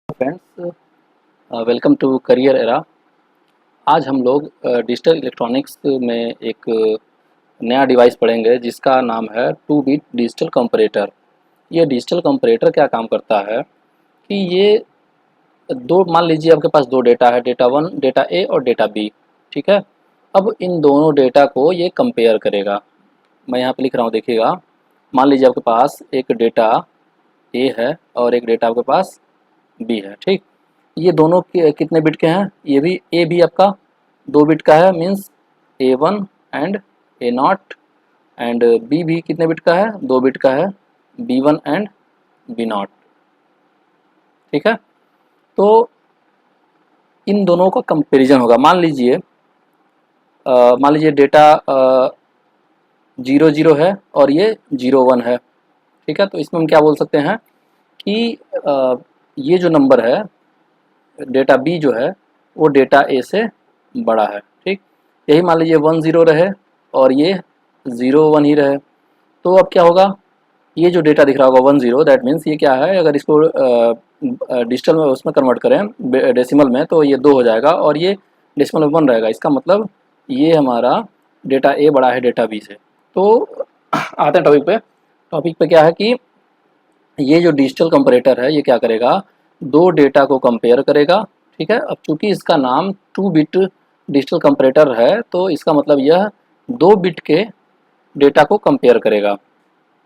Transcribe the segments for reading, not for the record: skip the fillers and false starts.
Friends, welcome to career era. आज हम लोग डिजिटल इलेक्ट्रॉनिक्स में एक नया डिवाइस पढ़ेंगे जिसका नाम है 2 बिट डिजिटल कंपैरेटर। ये डिजिटल कंपैरेटर क्या काम करता है कि ये दो, मान लीजिए आपके पास दो डेटा है, डेटा वन, डेटा ए और डेटा बी। ठीक है। अब इन दोनों डेटा को ये कंपेयर करेगा। मैं यहाँ पे लिख रहा हूँ, देखिएगा। मान लीजिए आपके पास एक डेटा ए है और एक डेटा आपके पास बी है। ठीक। ये दोनों कितने बिट के हैं? ये भी ए भी आपका 2 बिट का है, means A1 and A0। And B भी कितने बिट का है? 2 बिट का है, B1 एंड B0। ठीक है। तो इन दोनों का कंपैरिजन होगा। मान लीजिए डेटा 0 0 है और ये 0 1 है। ठीक है। तो इसमें हम क्या बोल सकते हैं कि ये जो नंबर है, डेटा बी जो है, वो डेटा ए से बड़ा है। ठीक। यही मान लीजिए 1 0 रहे और ये 0 1 ही रहे, तो अब क्या होगा? ये जो डेटा दिख रहा होगा 1 0, दैट मीन्स ये क्या है, अगर इसको डिजिटल में उसमें कन्वर्ट करें डेसिमल में, तो ये 2 हो जाएगा और ये डेसिमल में 1 रहेगा। इसका मतलब ये हमारा डेटा ए बड़ा है डेटा बी से। तो आते हैं टॉपिक पे। टॉपिक पे क्या है कि ये जो डिजिटल कंपैरेटर है, ये क्या करेगा? दो डेटा को कंपेयर करेगा। ठीक है। अब चूंकि इसका नाम 2 बिट डिजिटल कंपैरेटर है, तो इसका मतलब यह 2 बिट के डेटा को कंपेयर करेगा।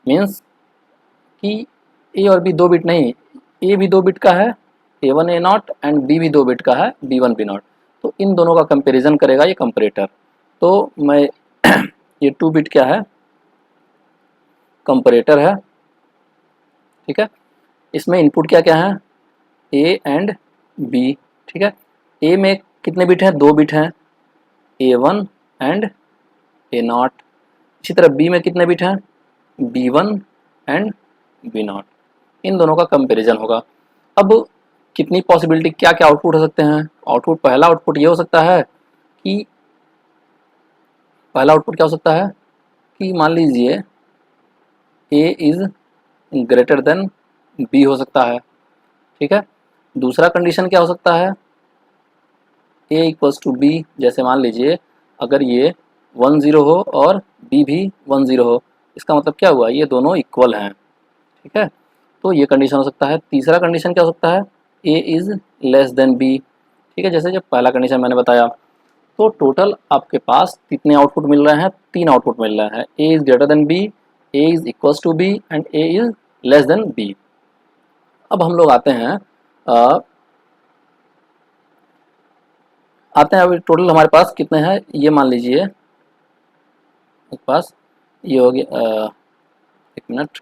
मीन्स कि ए और बी 2 बिट नहीं, ए भी 2 बिट का है, A1 A0, एंड बी भी 2 बिट का है, B1 B0। तो इन दोनों का कंपैरिजन करेगा ये कंपैरेटर। तो मैं ये 2 बिट क्या है? कंपैरेटर है। ठीक है। इसमें इनपुट क्या क्या है? A and B. ठीक है। ए में कितने बिट हैं? 2 बिट हैं, A1 एंड A0। इसी तरह बी में कितने बिट हैं? B1 and B0। इन दोनों का कंपैरिजन होगा। अब कितनी पॉसिबिलिटी, क्या क्या आउटपुट हो सकते हैं? पहला आउटपुट ये हो सकता है कि पहला आउटपुट क्या हो सकता है कि मान लीजिए ए इज ग्रेटर देन बी हो सकता है। ठीक है। दूसरा कंडीशन क्या हो सकता है? A equals to B. जैसे मान लीजिए अगर ये 1 0 हो और बी भी 1 0 हो, इसका मतलब क्या हुआ? ये दोनों इक्वल हैं। ठीक है। तो ये कंडीशन हो सकता है। तीसरा कंडीशन क्या हो सकता है? A is less than B. ठीक है। जैसे जब पहला कंडीशन मैंने बताया, तो टोटल आपके पास कितने आउटपुट मिल रहे हैं? 3 आउटपुट मिल रहे हैं। A is greater than B, A is equals to B, and A is less than B. अब हम लोग आते हैं अभी टोटल हमारे पास कितने हैं, ये मान लीजिए। एक पास ये हो गया, 1 मिनट।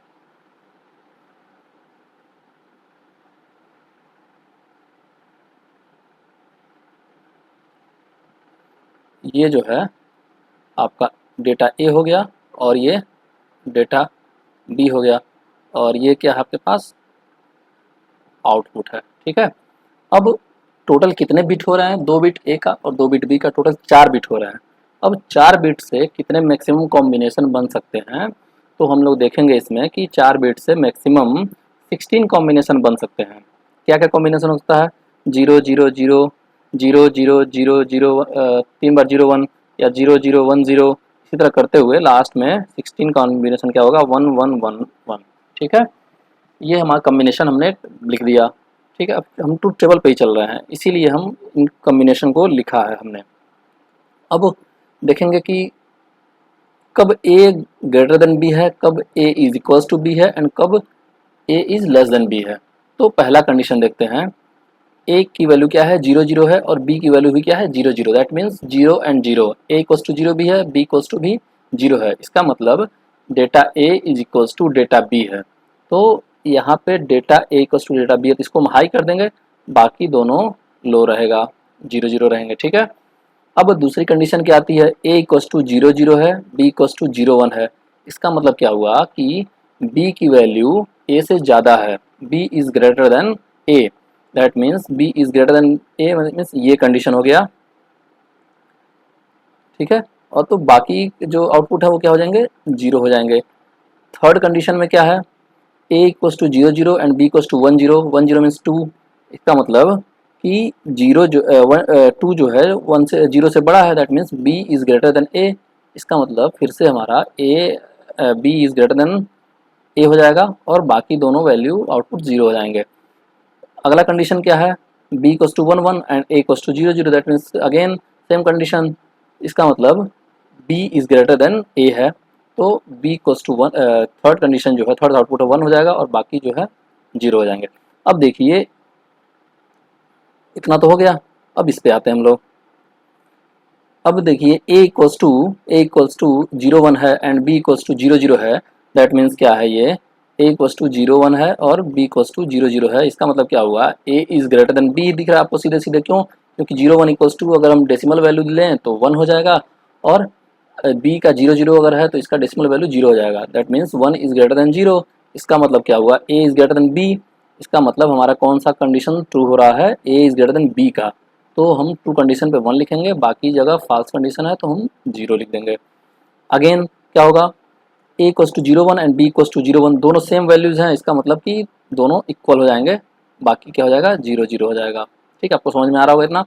ये जो है आपका डेटा ए हो गया और ये डेटा बी हो गया, और ये क्या है आपके पास? आउटपुट है। ठीक है। अब टोटल कितने बिट हो रहे हैं? 2 बिट ए का और 2 बिट बी का, टोटल 4 बिट हो रहे हैं। अब 4 बिट से कितने मैक्सिमम कॉम्बिनेशन बन सकते हैं? तो हम लोग देखेंगे इसमें कि 4 बिट से मैक्सिमम 16 कॉम्बिनेशन बन सकते हैं। क्या क्या कॉम्बिनेशन हो सकता है? 0 0 0 0 0 0 0 3 बार 0 1, या 0 0 1 0, इसी तरह करते हुए लास्ट में 16 कॉम्बिनेशन क्या होगा? 1 1 1 1। ठीक है। ये हमारा कॉम्बिनेशन हमने लिख दिया। ठीक है। अब हम ट्रूथ टेबल पे ही चल रहे हैं, इसीलिए हम इन कॉम्बिनेशन को लिखा है हमने। अब देखेंगे कि कब ए ग्रेटर देन बी है, कब ए इज इक्वल्स टू बी है, एंड कब ए इज लेस देन बी है। तो पहला कंडीशन देखते हैं। ए की वैल्यू क्या है? 0 0 है, और बी की वैल्यू भी क्या है? 0 0। That means 0 and 0। A equals to 0 भी है, बी इक्वल्स टू भी 0 है। इसका मतलब data A is equals to data B है। तो यहाँ पे data A equals to data B है, तो इसको हम हाई कर देंगे, बाकी दोनों लो रहेगा, 0 0 रहेंगे। ठीक है। अब दूसरी कंडीशन क्या आती है? ए इक्वल्स टू 0 0 है, बी इक्वल्स टू 0 1 है। इसका मतलब क्या हुआ कि बी की वैल्यू ए से ज़्यादा है, B is greater than A. That means B is greater than A, means ये कंडीशन हो गया। ठीक है। और तो बाकी जो आउटपुट है वो क्या हो जाएंगे? 0 हो जाएंगे। थर्ड कंडीशन में क्या है? A equals to 0 0 and B equals to 1 0। 1 0 means 2, इसका मतलब कि जीरो जो टू जो है वन से जीरो से बड़ा है, that means B is greater than A. इसका मतलब फिर से हमारा A B is greater than A हो जाएगा और बाकी दोनों वैल्यू आउटपुट जीरो हो जाएंगे। अगला कंडीशन क्या है, B equals to one one and A equals to zero zero, that means again same condition. इसका मतलब B is greater than A है, तो B equals to one, third condition जो है, थर्ड आउटपुट वन हो जाएगा और बाकी जो है जीरो हो जाएंगे। अब देखिए इतना तो हो गया, अब इस पे आते हैं हम लोग। अब देखिए A equals to zero one है and B equals to zero zero है, दैट मीन्स क्या है, ये A equals to zero one है और B equals to zero zero है। इसका मतलब क्या हुआ, A is greater than B दिख रहा है आपको सीधे सीधे, क्यों, क्योंकि जीरो वन इक्वल्स टू अगर हम डेसिमल वैल्यू लें तो वन हो जाएगा और बी का जीरो जीरो अगर है तो इसका डेसिमल वैल्यू जीरो हो जाएगा, that means one is greater than zero. इसका मतलब क्या हुआ, A is greater than B. इसका मतलब हमारा कौन सा कंडीशन ट्रू हो रहा है, ए इज ग्रेटर देन बी का। तो हम ट्रू कंडीशन पे वन लिखेंगे, बाकी जगह फॉल्स कंडीशन है तो हम जीरो लिख देंगे। अगेन क्या होगा, A equals to zero one and B equals to zero one, दोनों सेम वैल्यूज हैं, इसका मतलब कि दोनों इक्वल हो जाएंगे, बाकी क्या हो जाएगा, जीरो जीरो हो जाएगा। ठीक है, आपको समझ में आ रहा होगा इतना।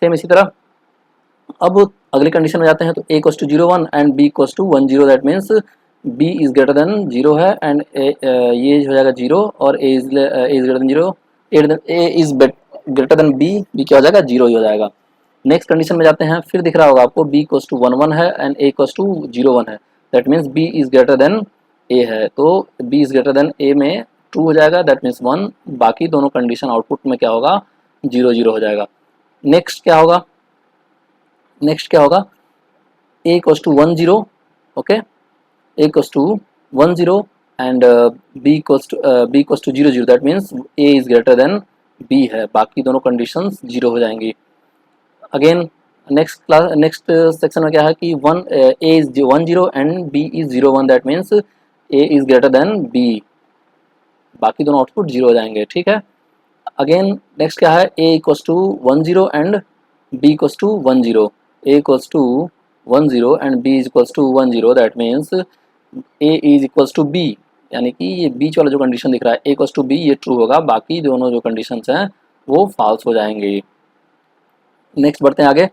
सेम इसी तरह अब अगली कंडीशन में जाते हैं, तो A equals to zero one and B equals to one zero, that means B is greater than zero है एंड ये हो जाएगा जीरो और A is greater than zero, A is greater than B, B क्या हो जाएगा, zero ही हो जाएगा। नेक्स्ट कंडीशन में जाते हैं, फिर दिख रहा होगा आपको B equals to one one है and A equals to zero one है, that means B is greater than A है, तो B is greater than A में ट्रू हो जाएगा, दैट मीन्स वन, बाकी दोनों कंडीशन आउटपुट में क्या होगा, जीरो जीरो हो जाएगा। नेक्स्ट क्या होगा, नेक्स्ट क्या होगा, A equals to one zero, okay, A equals to one zero and B equals to zero zero, that means A is greater than B है, बाकी दोनों कंडीशंस जीरो हो जाएंगी। अगेन नेक्स्ट सेक्शन में क्या है कि one A is one zero and B is zero one, that means A is greater than B, बाकी दोनों आउटपुट जीरो हो जाएंगे। ठीक है, अगेन नेक्स्ट क्या है, A equals to one zero and B equals to one zero, A equals to one zero and B is equals to one zero, that means A is equals to B, यानी कि ये बीच वाला जो condition दिख रहा है A equals to B, ये true होगा, बाकी दोनों जो कंडीशंस हैं वो फॉल्स हो जाएंगे। नेक्स्ट बढ़ते हैं आगे,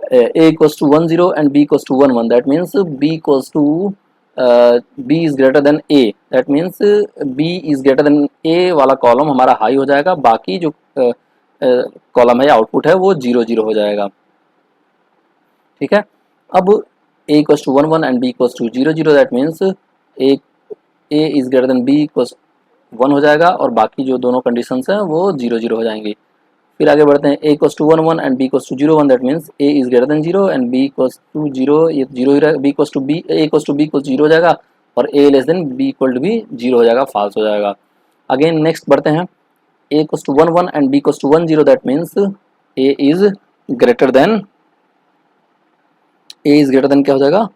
A equals to one zero and B equals to one one, that means B equals to B is greater than A, that means B is greater than A वाला column हमारा high हो जाएगा, बाकी जो column है output है वो zero zero हो जाएगा। ठीक है, अब A equals to one one and B equals to zero zero, that means A is greater than B equals one हो जाएगा और बाकी जो दोनों कंडीशंस हैं वो जीरो जीरो हो जाएंगी। फिर आगे बढ़ते हैं, A equals to one one and B equals to zero one, that means A is greater than zero and B equals to zero, ये जीरो ही रहेगा, B equals to B, A equals to B equals zero हो जाएगा और A less than B equal to B zero हो जाएगा, false हो जाएगा। अगेन नेक्स्ट बढ़ते हैं, A equals to one one and B equals to one zero, that means A is greater than, A is greater than क्या हो जाएगा,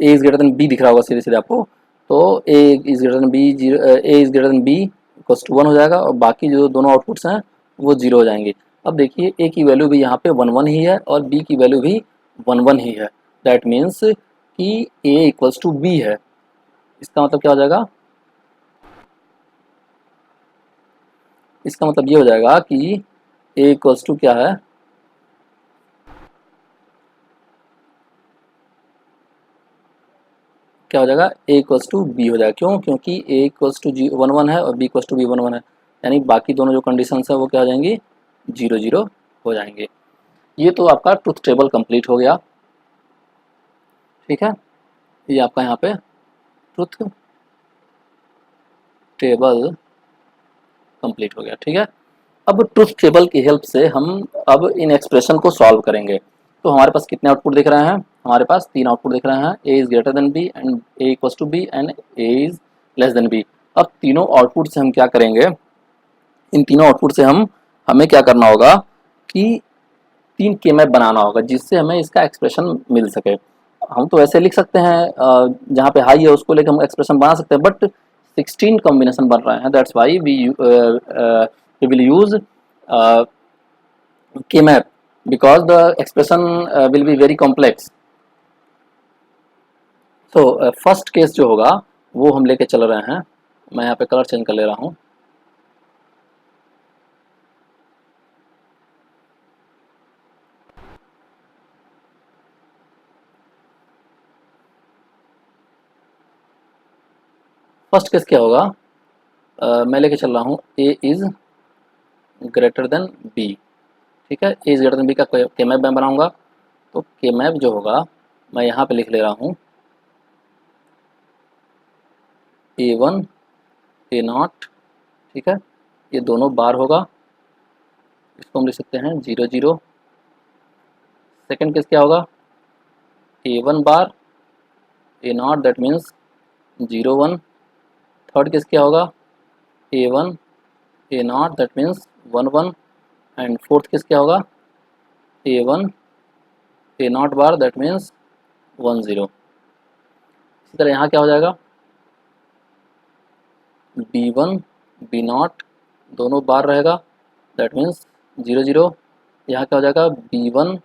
A is greater than B दिख रहा होगा सीधे सीधे आपको, तो A is greater than B zero, A is greater than B equals to one हो जाएगा और बाकी जो दोनों आउटपुट्स हैं वो जीरो हो जाएंगे। अब देखिए ए की वैल्यू भी यहाँ पे वन वन ही है और बी की वैल्यू भी वन वन ही है, दैट मीन्स कि ए इक्वल्स टू बी है। इसका मतलब क्या हो जाएगा, इसका मतलब ये हो जाएगा कि ए इक्वल्स टू क्या है, क्या हो जाएगा, ए इक्वल्स टू बी हो जाएगा, क्यों, क्योंकि ए इक्वल्स टू जी वन वन है और B equals to B one one है, यानी बाकी दोनों जो कंडीशंस है वो क्या हो जाएंगी, जीरो जीरो हो जाएंगे। ये तो आपका ट्रुथ टेबल कंप्लीट हो गया। ठीक है, ये आपका यहाँ पे ट्रुथ टेबल कंप्लीट हो गया। ठीक है, अब ट्रुथ टेबल की हेल्प से हम अब इन एक्सप्रेशन को सॉल्व करेंगे। तो हमारे पास कितने आउटपुट दिख रहे हैं, हमारे पास तीन आउटपुट दिख रहे हैं, A is greater than B and A equals to B and A is less than B. अब तीनों आउटपुट से हम क्या करेंगे, इन तीनों आउटपुट से हमें क्या करना होगा कि तीन के मैप बनाना होगा जिससे हमें इसका एक्सप्रेशन मिल सके। हम तो ऐसे लिख सकते हैं, जहाँ पे हाई है उसको लेकर हम एक्सप्रेशन बना सकते हैं, बट 16 कॉम्बिनेशन बन रहे हैं, that's why we will use K map because the expression will be very complex. तो फर्स्ट केस जो होगा वो हम लेके चल रहे हैं, मैं यहाँ पे कलर चेंज कर ले रहा हूँ। फर्स्ट केस क्या होगा, मैं लेके चल रहा हूँ A is greater than B. ठीक है, A is greater than B का के मैप मैं बनाऊंगा। तो के मैप जो होगा मैं यहाँ पे लिख ले रहा हूँ ए वन ए नॉट। ठीक है, ये दोनों बार होगा, इसको हम लिख सकते हैं 0 0। सेकेंड केस क्या होगा, A one bar A not that means 0 1। Third case क्या होगा, A one A not that means 1 1। And fourth case क्या होगा, A one A not bar that means 1 0। इसी तरह यहाँ क्या हो जाएगा, बी वन बी नॉट दोनों बार रहेगा दैट मीन्स 0 0। यहाँ क्या हो जाएगा, B one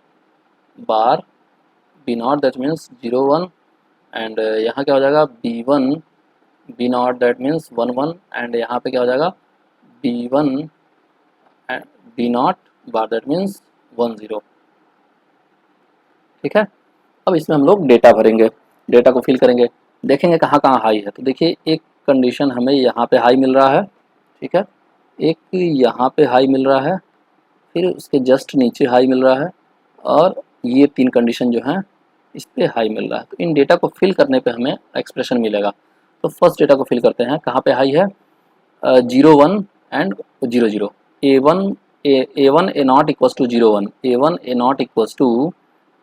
bar B not that means 0 1। And यहाँ क्या हो जाएगा, B one B not that means 1 1। And यहाँ पे क्या हो जाएगा, B one B not bar that means 1 0। ठीक है, अब इसमें हम लोग डेटा भरेंगे, डेटा को फिल करेंगे, देखेंगे कहाँ कहाँ हाई है। तो देखिए एक कंडीशन हमें यहाँ पे हाई मिल रहा है। ठीक है, एक यहाँ पे हाई मिल रहा है, फिर उसके जस्ट नीचे हाई मिल रहा है, और ये तीन कंडीशन जो हैं इस पे हाई मिल रहा है। तो इन डेटा को फिल करने पे हमें एक्सप्रेशन मिलेगा। तो फर्स्ट डेटा को फिल करते हैं, कहाँ पे हाई है, 0 1 and 0 0। A one A not equals to 0 1, A one A not equals to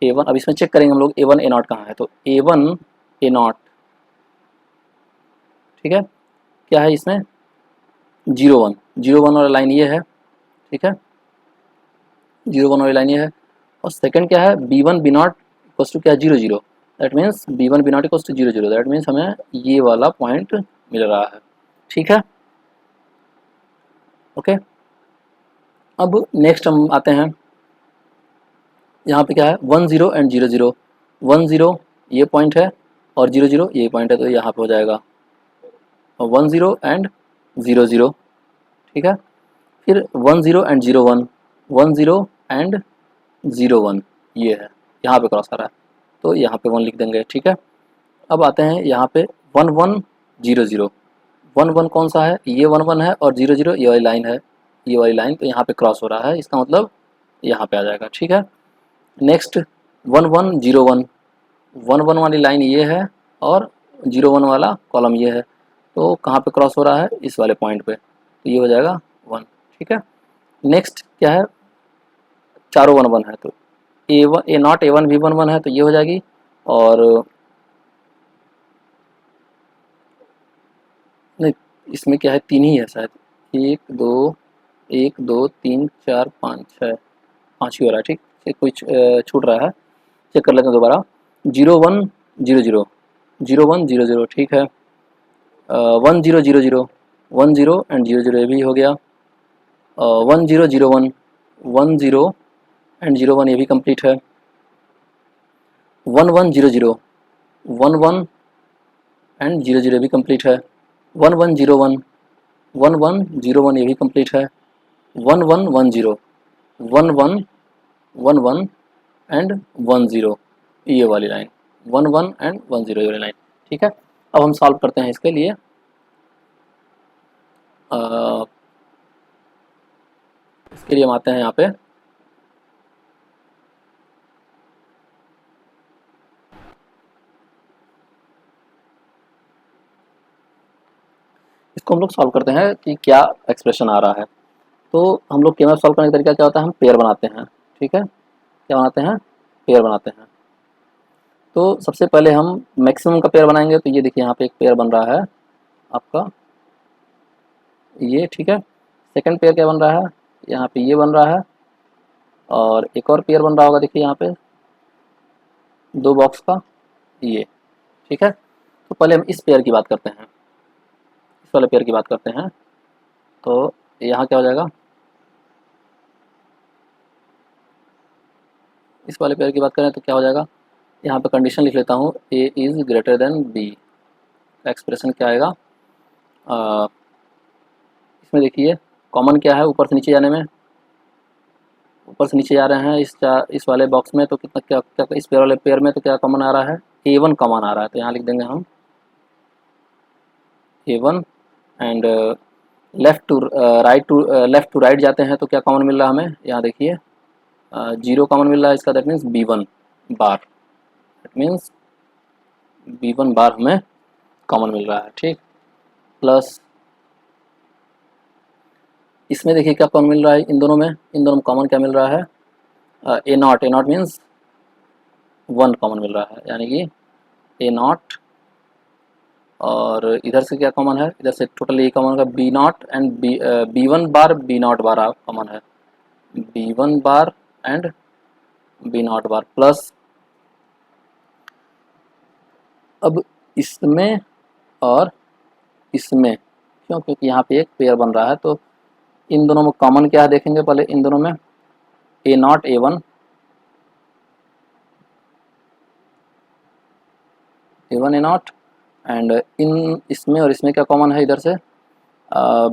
A one. अब इसमें चेक करेंगे हम लोग ए वन ए नॉट कहाँ है। तो ए वन ए नॉट, ठीक है, क्या है इसमें 0 1, 0 1 वाला लाइन ये है। ठीक है, 0 1 वाली लाइन ये है। और सेकंड क्या है, B one B not equals to क्या है 0 0। That means B one B not equals to 0 0, that means हमें ये वाला पॉइंट मिल रहा है। ठीक है, ओके। अब नेक्स्ट हम आते हैं, यहाँ पे क्या है 1 0 एंड 0 0। 1 0 ये पॉइंट है और 0 0 ये पॉइंट है, तो यहाँ पे हो जाएगा 1 0 एंड 0 0। ठीक है, फिर 1 0 एंड 0 1, 1 0 एंड 0 1 ये है, यहाँ पे क्रॉस आ रहा है, तो यहाँ पे 1 लिख देंगे। ठीक है, अब आते हैं यहाँ पे 1 1 0 0। 1 1 कौन सा है, ये 1 1 है, और 0 0 ये वाली लाइन है, ये वाली लाइन, तो यहाँ पे क्रॉस हो रहा है, इसका मतलब यहाँ पे आ जाएगा। ठीक है, नेक्स्ट 1 1 0 1, 1 1 वाली लाइन ये है और 0 1 वाला कॉलम ये है, तो कहाँ पे क्रॉस हो रहा है, इस वाले पॉइंट पे, तो ये हो जाएगा 1। ठीक है, नेक्स्ट क्या है, चारों 1 1 है, तो A one A not A one भी 1 1 है, तो ये हो जाएगी। और नहीं, इसमें क्या है, तीन ही है शायद, 1 2 3 4 5 6, 5 ही हो रहा है। ठीक, कुछ छूट रहा है, चेक कर लेते हैं दोबारा। 0 1 0 0, 0 1 0 0, ठीक है। 1 0 0 0, 1 0 एंड 0 0 ये भी हो गया। 1 0 0 1, 1 0 एंड 0 1 ये भी कंप्लीट है। 1 1 0 0, 1 1 एंड 0 0 भी कंप्लीट है। 1 1 0 1, 1 1 0 1 ये भी कंप्लीट है। 1 1 1 0, 1 1 1 1 एंड 1 0 ये वाली लाइन, 1 1 एंड 1 0 ये वाली लाइन। ठीक है, अब हम सॉल्व करते हैं इसके लिए। इसके लिए हम आते हैं यहाँ पे, इसको हम लोग सॉल्व करते हैं कि क्या एक्सप्रेशन आ रहा है। तो हम लोग केमैप सॉल्व करने का तरीका क्या होता है, हम पेयर बनाते हैं। ठीक है, क्या बनाते हैं, पेयर बनाते हैं। तो सबसे पहले हम मैक्सिमम का पेयर बनाएंगे, तो ये देखिए यहाँ पे एक पेयर बन रहा है आपका ये। ठीक है, सेकंड पेयर क्या बन रहा है, यहाँ पे ये बन रहा है, और एक और पेयर बन रहा होगा, देखिए यहाँ पे 2 बॉक्स का ये। ठीक है, तो पहले हम इस पेयर की बात करते हैं, इस वाले पेयर की बात करते हैं। तो यहाँ क्या हो जाएगा, इस वाले पेयर की बात करें तो क्या हो जाएगा, यहाँ पे कंडीशन लिख लेता हूँ, A is greater than B. Expression क्या आएगा, इसमें देखिए कॉमन क्या है, ऊपर से नीचे जाने में, ऊपर से नीचे जा रहे हैं इस वाले बॉक्स में, तो कितना क्या क्या इस पेयर वाले पेयर में तो क्या कॉमन आ रहा है, A1 कॉमन आ रहा है, तो यहाँ लिख देंगे हम A1 and left to right जाते हैं तो क्या कॉमन मिल रहा है हमें, यहाँ देखिए 0 कॉमन मिल रहा है इसका, that means B1 bar, that means B1 बार हमें कॉमन मिल रहा है, ठीक। प्लस इसमें देखिए क्या कॉमन मिल रहा है इन दोनों में कॉमन क्या मिल रहा है, A नॉट मीन्स 1 कॉमन मिल रहा है, यानी कि A नॉट, और इधर से क्या कॉमन है, इधर से टोटल ये कॉमन होगा B0 and B1 bar B0 bar common है, B1 bar and B0 bar, plus अब इसमें और इसमें, क्यों, क्योंकि यहाँ पे एक पेयर बन रहा है, तो इन दोनों में कॉमन क्या है देखेंगे पहले, इन दोनों में A0 A1 A0 and in इसमें और इसमें क्या कॉमन है, इधर से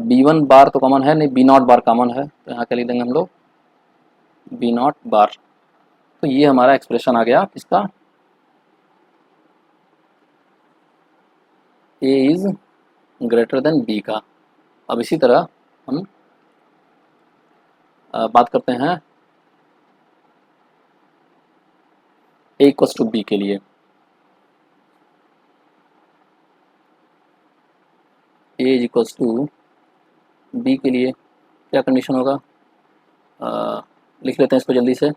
B1 बार तो कॉमन है नहीं, B0 बार कॉमन है, तो यहाँ क्या लिख देंगे हम लोग B0 बार। तो ये हमारा एक्सप्रेशन आ गया किसका, A is greater than B का। अब इसी तरह हम बात करते हैं A इक्वल्स टू B के लिए। A is equals to B के लिए क्या कंडीशन होगा, लिख लेते हैं इसको जल्दी से,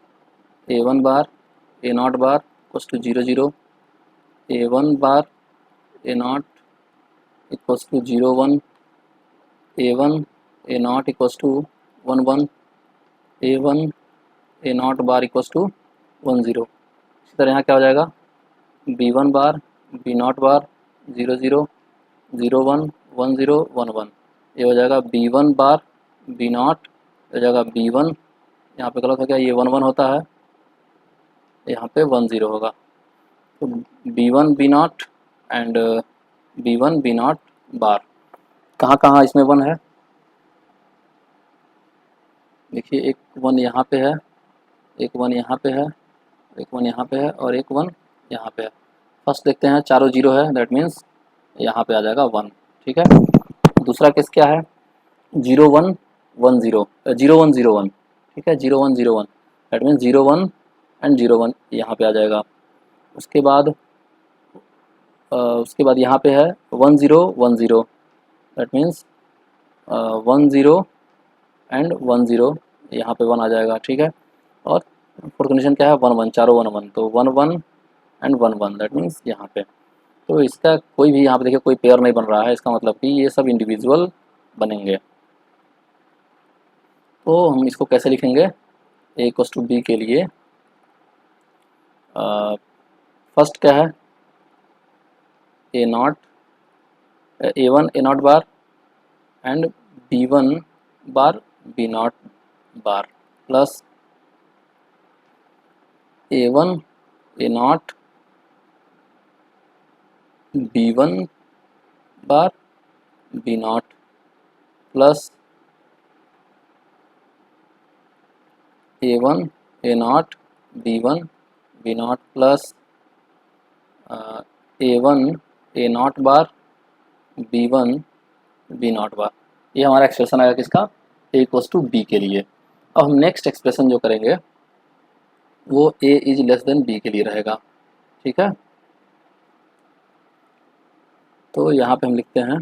A1 bar A0 bar equals to 0 0, A1 bar A0 equals to 0 1, A1 A0 equals to 1 1, A1 A0 bar equals to 1 0। इसी तरह यहाँ क्या हो जाएगा, B1 बार B0 बार 0 0 0 1 1 0 1 1, ये हो जाएगा B1 बार B0, हो जाएगा B1, यहाँ पे गलत हो गया, ये 1 1 होता है, यहाँ पे 1 0 होगा, तो B1 B0 and B1 B0 बार, कहाँ कहाँ इसमें 1 है, देखिए एक 1 यहाँ पे है, एक 1 यहाँ पे है, एक 1 यहाँ पे है, और एक 1 यहाँ पे है। फर्स्ट देखते हैं, चारों 0 है, दैट मीन्स यहाँ पे आ जाएगा 1, ठीक है। दूसरा केस क्या है, 0 1 1 0 0 1 0 1, ठीक है, 0 1 0 1, दैट मीन्स 0 1 एंड 0 1 यहाँ पे आ जाएगा। उसके बाद यहाँ पे है 1 0 1 0, दैट मीन्स 1 0 एंड 1 0, यहाँ पे 1 आ जाएगा, ठीक है। और फोर्थ कंडीशन क्या है, 1 1, चारों 1 1, तो 1 1 एंड 1 1, दैट मीन्स यहाँ पे, तो इसका कोई भी यहाँ पे देखिए कोई पेयर नहीं बन रहा है, इसका मतलब कि ये सब इंडिविजुअल बनेंगे। तो हम इसको कैसे लिखेंगे, A इक्वल्स टू B के लिए फर्स्ट क्या है, A0 A1 A0 bar and B1 bar B0 bar, plus A1 A0 B1 bar B0, plus A1 A0 B1 B0, plus A1 A0 bar B1 B0 बार। ये हमारा expression आएगा किसका, A equals to B के लिए। अब हम next expression जो करेंगे वो A is less than B के लिए रहेगा, ठीक है। तो यहाँ पे हम लिखते हैं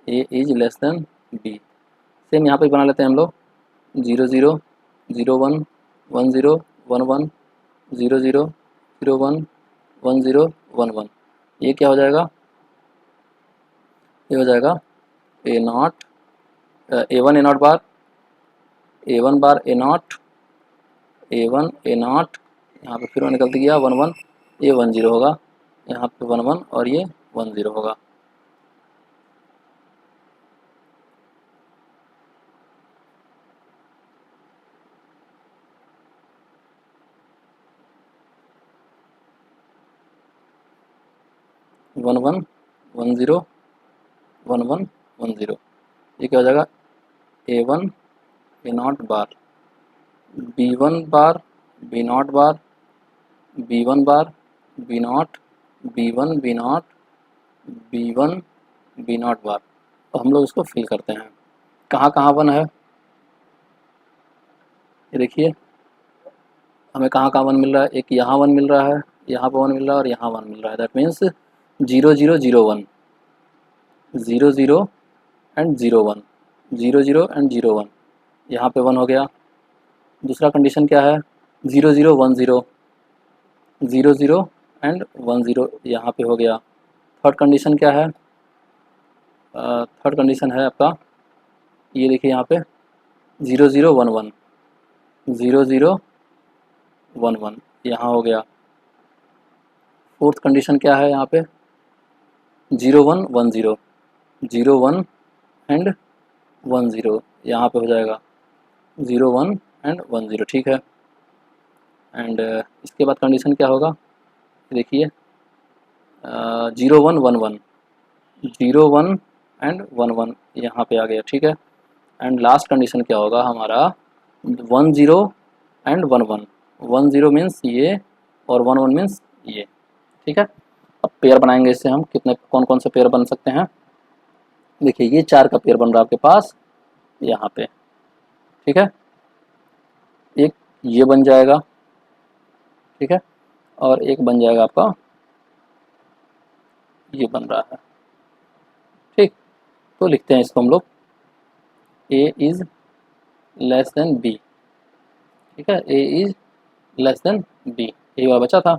A is less than B, same यहाँ पे बना लेते हैं हम लोग 0 0 0 1 1 0 1 1 0 0 0 1 1 0 1 1, ये क्या हो जाएगा, ये हो जाएगा A0 A1 A0 बार A1 bar A0 A1 A0, यहाँ पे फिर मैंने गलती किया 1 1, ये 1 0 होगा, यहाँ पे 1 1 और ये 1 0 होगा। वन वन 1 0 1 1 1 0, ये क्या हो जाएगा A1 A0 bar B1 bar B0 bar B1 bar B0 B1 B0 B1 B not बार। तो हम लोग इसको फिल करते हैं। कहाँ कहाँ 1 है, ये देखिए हमें कहाँ कहाँ 1 मिल रहा है। एक यहाँ 1 मिल रहा है, यहाँ पे 1 मिल रहा है और यहाँ 1 मिल रहा है। दैट मीन्स 0 0 0 1, 0 0 एंड 0 1, 0 0 एंड 0 1, यहाँ पे 1 हो गया। दूसरा कंडीशन क्या है, 0 0 1 0, 0 0 एंड 1 0, यहाँ पे हो गया। थर्ड कंडीशन क्या है, थर्ड कंडीशन है आपका, ये देखिए यहाँ पे 0 0 1 1, 0 0 1 1, यहाँ हो गया। फोर्थ कंडीशन क्या है यहाँ पे, 0 1 1 0, 0 1 एंड 1 0, यहाँ पे हो जाएगा 0 1 एंड 1 0, ठीक है। एंड इसके बाद कंडीशन क्या होगा, देखिए 0 1 1 1, 0 1 एंड 1 1, यहाँ पे आ गया, ठीक है। एंड लास्ट कंडीशन क्या होगा हमारा, 1 0 एंड 1 1, 1 0 मीन्स ये और 1 1 मीन्स ये, ठीक है। अब पेयर बनाएंगे इससे हम, कितने कौन कौन से पेयर बन सकते हैं। देखिए ये 4 का पेयर बन रहा है आपके पास यहाँ पे, ठीक है। एक ये बन जाएगा, ठीक है, और एक बन जाएगा आपका ये बन रहा है, ठीक। तो लिखते हैं इसको हम लोग, a is less than b, ठीक है, a is less than b, ये वाला बचा था।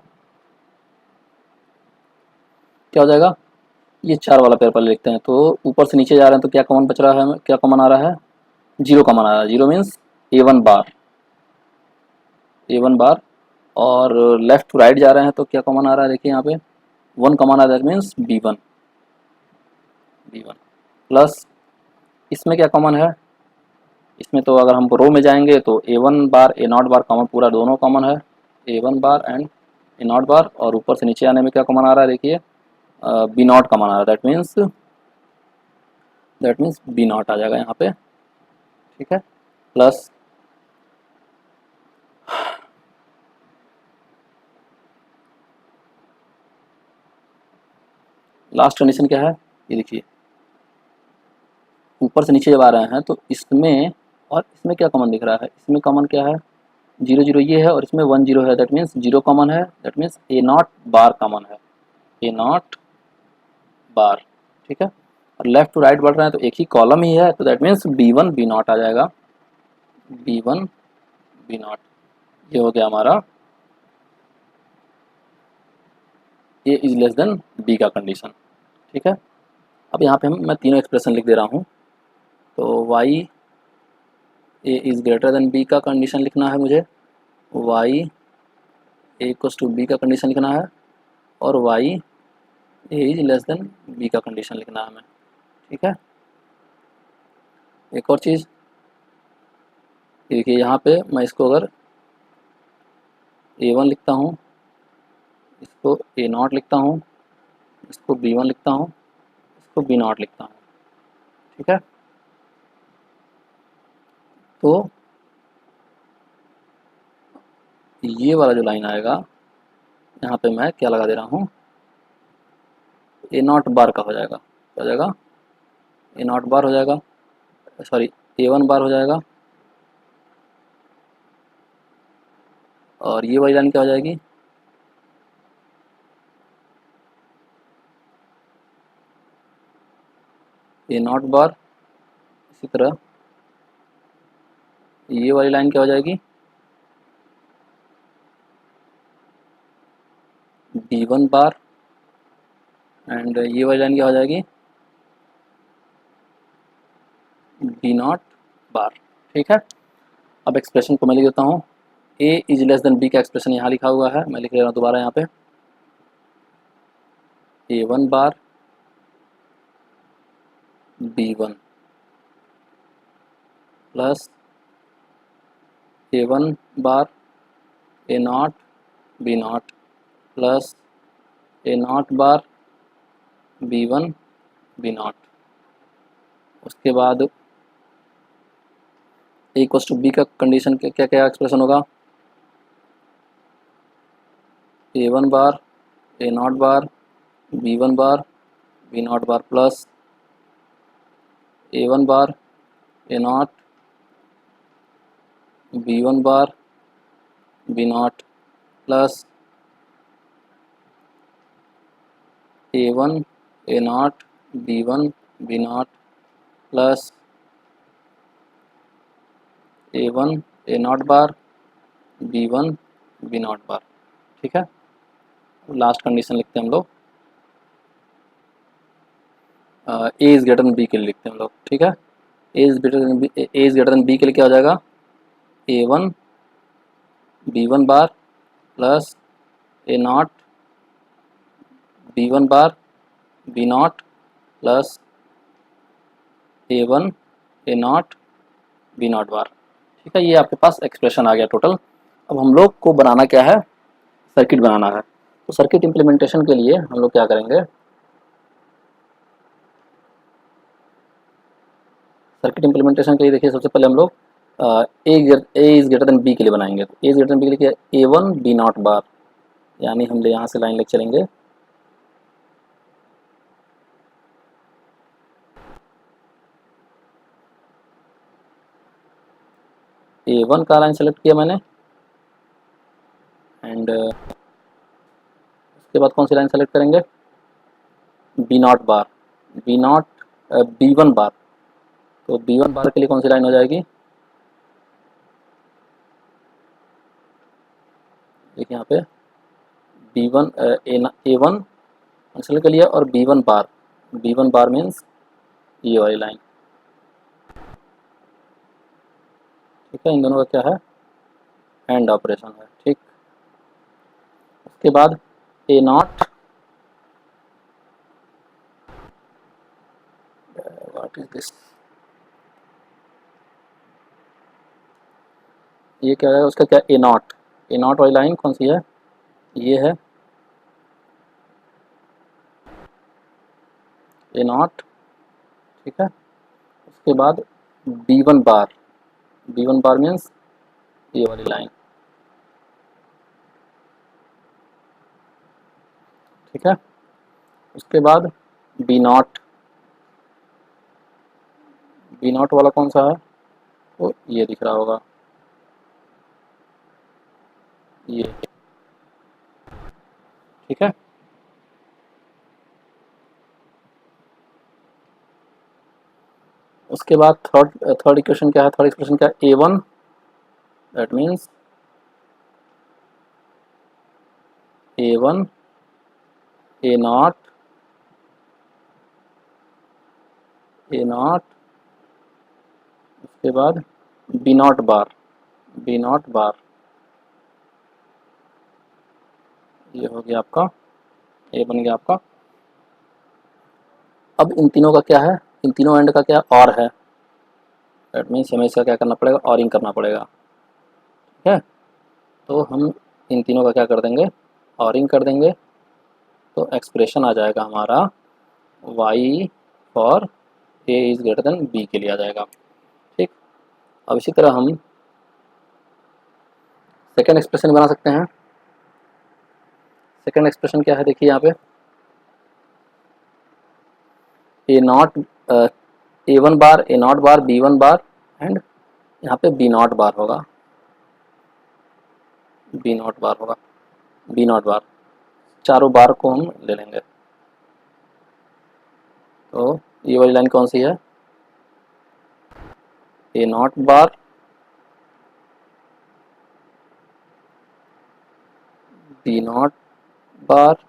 क्या हो जाएगा, ये 4 वाला पेयर पहले लिखते हैं। तो ऊपर से नीचे जा रहे हैं तो क्या कॉमन बच रहा है, क्या कॉमन आ रहा है, 0 कॉमन आ रहा है। 0 मीन्स a1 बार, a1 बार। और लेफ्ट टू राइट जा रहे हैं तो क्या कॉमन आ रहा है, देखिए यहाँ पे 1 कॉमन आ रहा है, that means b1, b1 plus इसमें क्या कॉमन है, इसमें तो अगर हम रो में जाएंगे तो a1 bar a not bar common, पूरा दोनों कॉमन है, a1 bar and a not bar. और ऊपर से नीचे आने में क्या कॉमन आ रहा है, देखिए b नॉट कॉमन आ रहा है, दैट मीन्स b नॉट आ जाएगा यहाँ पे, ठीक है। प्लस लास्ट कंडीशन क्या है, ये देखिए ऊपर से नीचे जब आ रहे हैं तो इसमें और इसमें क्या कॉमन दिख रहा है, इसमें कॉमन क्या है, 0 0 ये है और इसमें 1 0 है, दैट मीन्स 0 कॉमन है, that means a not bar common है, a नॉट बार, ठीक है। और लेफ्ट टू राइट बढ़ रहे हैं तो एक ही कॉलम ही है, तो that means b1 b not आ जाएगा, b1 b नॉट। ये हो गया हमारा a is less than b का कंडीशन, ठीक है। अब यहाँ पे मैं तीनों एक्सप्रेशन लिख दे रहा हूँ। तो y a is greater than b का कंडीशन लिखना है मुझे, y a equals to b का कंडीशन लिखना है, और y a is less than b का कंडीशन लिखना है हमें, ठीक है। एक और चीज़ देखिए, यहाँ पे मैं इसको अगर a1 लिखता हूँ, इसको a नॉट लिखता हूँ, इसको b1 लिखता हूँ, इसको b नॉट लिखता हूँ, ठीक है। तो ये वाला जो लाइन आएगा यहाँ पे मैं क्या लगा दे रहा हूँ, ए नॉट बार का हो जाएगा, क्या हो जाएगा, ए नॉट बार हो जाएगा, सॉरी a1 बार हो जाएगा। और ये वाली लाइन क्या हो जाएगी, ए नॉट बार। इसी तरह ये वाली लाइन क्या हो जाएगी, b1 बार। एंड ये वाली लाइन क्या हो जाएगी, b नॉट बार, ठीक है। अब एक्सप्रेशन को मैं लिख देता हूँ, a is less than b का एक्सप्रेशन यहाँ लिखा हुआ है, मैं लिख ले रहा हूँ दोबारा यहाँ पे, a1 bar b1 plus a1 bar a not b not plus a not bar b1 b not. उसके बाद a इक्वल्स टू b का कंडीशन क्या क्या एक्सप्रेशन होगा, a1 bar a not bar b1 bar B not bar plus A one bar A not B one bar B not plus A one A not B one B not plus A one A not bar B one B not bar. ठीक है, last condition लिखते हैं हम लोग, A is greater than B के लिए लिखते हैं हम लोग। ठीक है, A is greater than B, A is greater than B के लिए क्या हो जाएगा, A one B one bar plus A not B one bar B not plus A one A not B not bar. ठीक है, ये आपके पास expression आ गया टोटल। अब हम लोग को बनाना क्या है, सर्किट बनाना है। तो सर्किट इम्प्लीमेंटेशन के लिए हम लोग क्या करेंगे, सर्किट इम्प्लीमेंटेशन के लिए देखिए सबसे पहले हम लोग A is greater than B के लिए बनाएंगे। तो A is greater than B के लिए क्या, A one B not bar, यानी हम यहाँ से लाइन लेके चलेंगे, ए वन का लाइन सेलेक्ट किया मैंने, एंड उसके बाद कौन सी लाइन सेलेक्ट करेंगे, B not bar, B not B one bar. तो बी वन बार के लिए कौन सी लाइन हो जाएगी, देखिए यहाँ पे बी वन ए वन सेलेक्ट कर लिया, और बी वन बार मीन्स ये वाली लाइन। ठीक है, इन दोनों का क्या है, एंड ऑपरेशन है। ठीक, उसके बाद ए नॉट, व्हाट इज दिस, ये क्या है, उसका क्या, ए नॉट वाली लाइन कौन सी है, ये है ए नॉट। ठीक है, उसके बाद बी वन बार मीन्स ये वाली लाइन। ठीक है, उसके बाद बी नॉट, बी नॉट वाला कौन सा है, तो ये दिख रहा होगा, ये। ठीक है, उसके बाद थर्ड इक्वेशन क्या है, थर्ड इक्वेशन क्या है, A one, that means A one A not A not, उसके बाद B not bar, B not bar, ये हो गया आपका, ये बन गया आपका। अब इन तीनों का क्या है, इन तीनों एंड का क्या और है, दैट मीन्स हमें इसका क्या करना पड़ेगा, ऑरिंग करना पड़ेगा। ठीक है, तो हम इन तीनों का क्या कर देंगे, ऑरिंग कर देंगे, तो एक्सप्रेशन आ जाएगा हमारा y for a is greater than b के लिए आ जाएगा। ठीक, अब इसी तरह हम सेकेंड एक्सप्रेशन बना सकते हैं। सेकेंड एक्सप्रेशन क्या है, देखिए यहाँ पे A not A one bar A not bar B one bar, and यहाँ पे बी नॉट बार होगा, बी नॉट बार होगा, बी नॉट बार, चारों बार को हम ले लेंगे। तो ये वाली लाइन कौन सी है, A not bar B not bar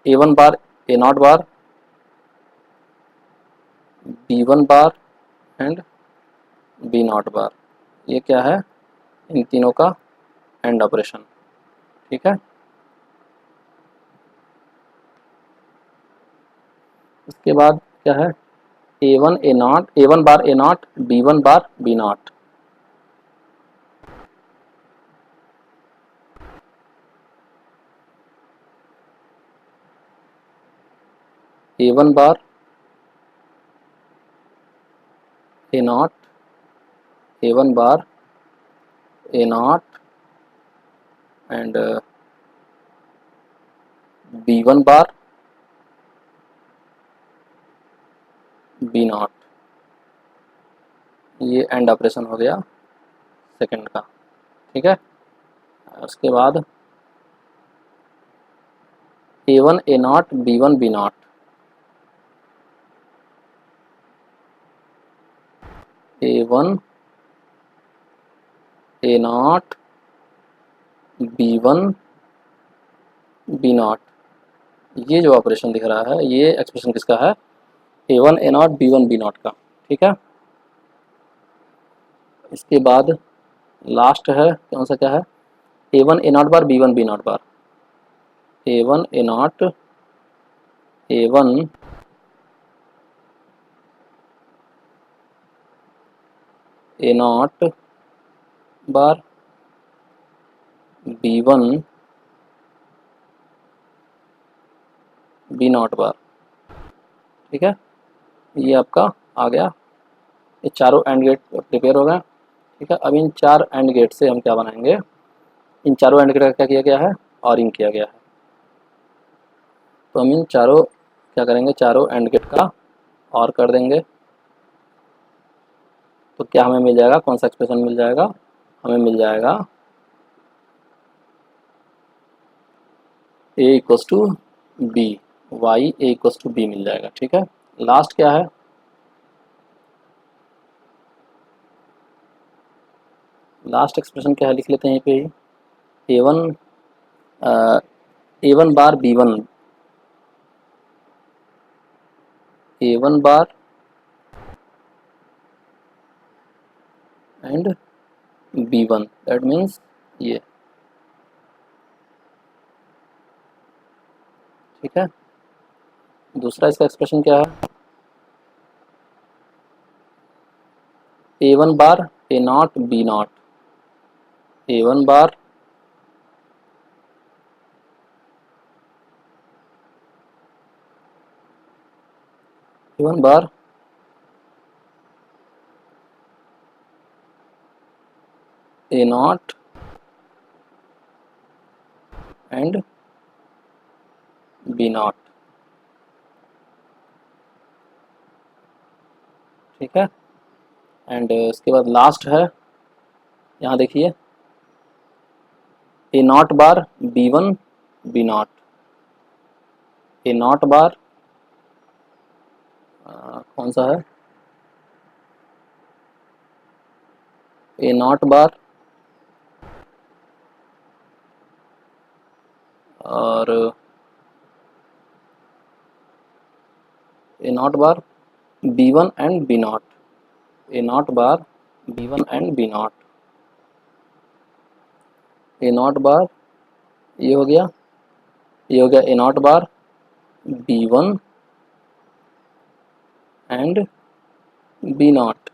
A one bar A not bar B one bar and B not bar. ये क्या है, इन तीनों का एंड ऑपरेशन। ठीक है, उसके बाद क्या है, A one A not A one bar A not B one bar B not. A one bar A not A one bar A not and B one bar B not, ये and operation हो गया second का, ठीक है। उसके बाद A1 A not B1 B not, A1 A not B1 B not, ये जो ऑपरेशन दिख रहा है ये एक्सप्रेशन किसका है, A1 A not B1 B not का, ठीक है। इसके बाद लास्ट है कौन सा, क्या है, A1 A not bar B1 B not bar, A1 A not A1 A not bar B1 B not bar, ठीक है। ये आपका आ गया, ये चारों एंड गेट प्रिपेयर हो गए, ठीक है। अब इन चार एंड गेट से हम क्या बनाएंगे, इन चारों एंड गेट का क्या किया गया है, ऑरिंग किया गया है। तो हम इन चारों क्या करेंगे, चारों एंड गेट का और कर देंगे, तो क्या हमें मिल जाएगा, कौन सा एक्सप्रेशन मिल जाएगा, हमें मिल जाएगा A equals to B, why A equals to B मिल जाएगा, ठीक है। लास्ट क्या है, लास्ट एक्सप्रेशन क्या है लिख लेते हैं यहीं पे ही, A1 bar B1 A1 bar and B1, that means ये, ठीक है। दूसरा इसका एक्सप्रेशन क्या है, A1 bar A not B not, A1 bar A1 bar A not and B not, ठीक है। एंड इसके बाद लास्ट है, यहाँ देखिए A not bar B1 B not, A not bar कौन सा है, A नॉट बार और A not bar B1 and B not, A not bar B1 and B not, A not bar ये हो गया, ये हो गया A not bar B1 and B not,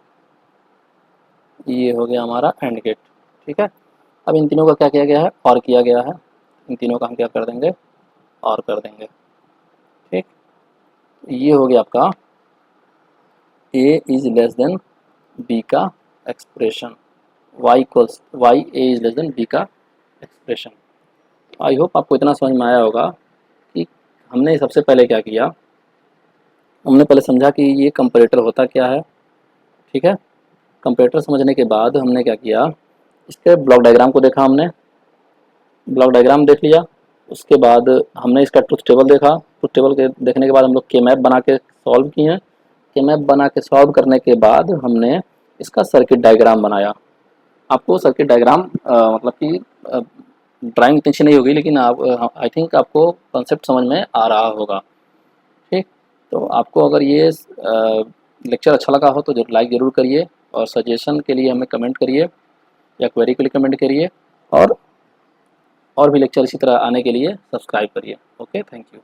ये हो गया हमारा एंड गेट, ठीक है। अब इन तीनों का क्या किया गया है, और किया गया है, इन तीनों का हम क्या कर देंगे, और कर देंगे, ठीक। ये हो गया आपका A is less than B का expression, Y A is less than B का एक्सप्रेशन। आई होप आपको इतना समझ में आया होगा कि हमने सबसे पहले क्या किया, हमने पहले समझा कि ये कंपैरेटर होता क्या है, ठीक है। कंपैरेटर समझने के बाद हमने क्या किया, इसके ब्लॉक डायग्राम को देखा, हमने ब्लॉक डायग्राम देख लिया, उसके बाद हमने इसका ट्रुथ टेबल देखा, ट्रुथ टेबल के देखने के बाद हम लोग के मैप बना के सॉल्व किए हैं, के मैप बना के सॉल्व करने के बाद हमने इसका सर्किट डायग्राम बनाया। आपको सर्किट डायग्राम मतलब कि ड्राइंग इतनी अच्छी नहीं होगी, लेकिन आप आई थिंक आपको कॉन्सेप्ट समझ में आ रहा होगा, ठीक। तो आपको अगर ये लेक्चर अच्छा लगा हो तो लाइक ज़रूर करिए, और सजेशन के लिए हमें कमेंट करिए या क्वेरी के लिए कमेंट करिए, और भी लेक्चर इसी तरह आने के लिए सब्सक्राइब करिए। Okay, thank you.